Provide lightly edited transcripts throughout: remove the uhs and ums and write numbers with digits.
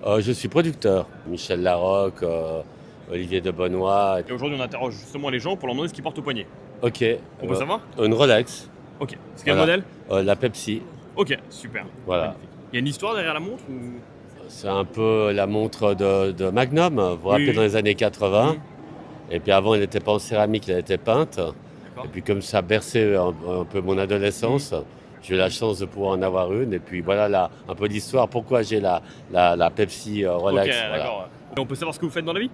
Je suis producteur. Michel Larocque, Olivier de Benoît. Et aujourd'hui, on interroge justement les gens pour leur demander ce qu'ils portent au poignet. Ok. On peut savoir? Une Rolex. Ok. C'est quel Voilà. modèle? La Pepsi. Ok, super. Voilà. Magnifique. Il y a une histoire derrière la montre ou... C'est un peu la montre de Magnum, vous vous rappelez, Oui. dans les années 80. Mhm. Et puis avant, elle n'était pas en céramique, elle était peinte. D'accord. Et puis comme ça berçait un peu mon adolescence, j'ai eu la chance de pouvoir en avoir une. Et puis voilà un peu l'histoire, pourquoi j'ai la Pepsi Rolex. Ok, Voilà. d'accord. Et on peut savoir ce que vous faites dans la vie?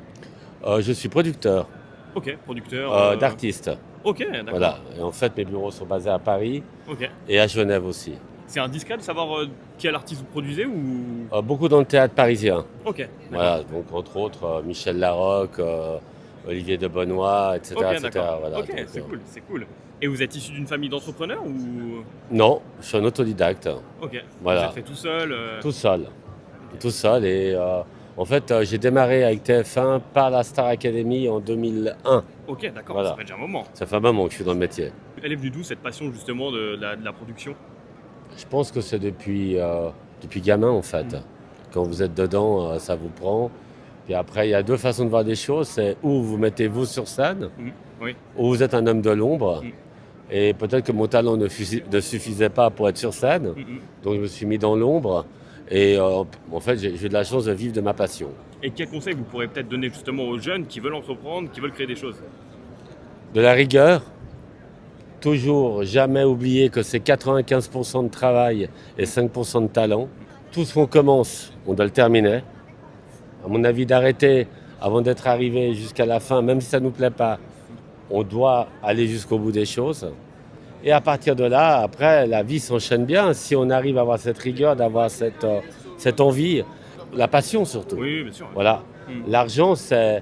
Je suis producteur Ok, producteur. d'artistes. Ok, d'accord. Voilà. Et en fait, mes bureaux sont basés à Paris Ok. et à Genève aussi. C'est indiscret de savoir quel artiste vous produisez ou... Beaucoup dans le théâtre parisien. Ok, d'accord. Voilà, donc entre autres Michel Larocque, Olivier de Benoît, etc. Ok, etc. d'accord. Voilà, Ok, donc, c'est cool, c'est cool. Et vous êtes issu d'une famille d'entrepreneurs ou... Non, je suis un autodidacte, Ok. Voilà. Vous êtes fait tout seul tout seul. Tout seul. Et en fait, j'ai démarré avec TF1 par la Star Academy en 2001. Ok, d'accord, Voilà. ça fait déjà un moment. Ça fait un moment que je suis dans le métier. Elle est venue d'où cette passion justement de la production? Je pense que c'est depuis gamin en fait. Quand vous êtes dedans, ça vous prend. Puis après, il y a deux façons de voir des choses. C'est où vous mettez-vous sur scène, Oui. ou vous êtes un homme de l'ombre. Mm. Et peut-être que mon talent ne suffisait pas pour être sur scène. Donc je me suis mis dans l'ombre. Et en fait, j'ai eu de la chance de vivre de ma passion. Et quel conseil vous pourrez peut-être donner justement aux jeunes qui veulent entreprendre, qui veulent créer des choses? De la rigueur. Toujours jamais oublier que c'est 95% de travail et 5% de talent. Tout ce qu'on commence, on doit le terminer. À mon avis, d'arrêter avant d'être arrivé jusqu'à la fin, même si ça ne nous plaît pas, on doit aller jusqu'au bout des choses. Et à partir de là, après, la vie s'enchaîne bien. Si on arrive à avoir cette rigueur, d'avoir cette envie, la passion surtout. Oui, bien sûr. Voilà. L'argent, c'est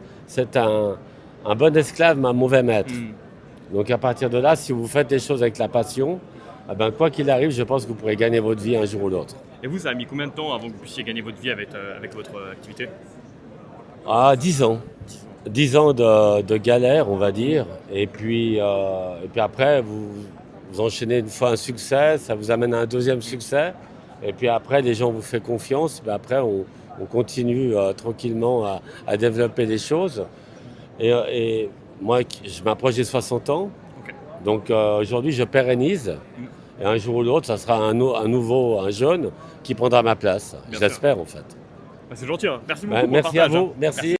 un bon esclave, mais un mauvais maître. Donc à partir de là, si vous faites des choses avec la passion, eh ben, quoi qu'il arrive, je pense que vous pourrez gagner votre vie un jour ou l'autre. Et vous, ça a mis combien de temps avant que vous puissiez gagner votre vie avec votre activité? 10 ans. 10 ans de galère, on va dire. Et puis après, vous enchaînez une fois un succès, ça vous amène à un deuxième succès. Et puis après, les gens vous font confiance. Ben après, on continue tranquillement à développer des choses. Et moi, je m'approche des 60 ans. Ok. Donc aujourd'hui, je pérennise. Et un jour ou l'autre, ça sera un jeune qui prendra ma place. Bien J'espère en fait. Bah, c'est gentil, hein. Merci beaucoup pour le Merci à partage, vous. hein. Merci.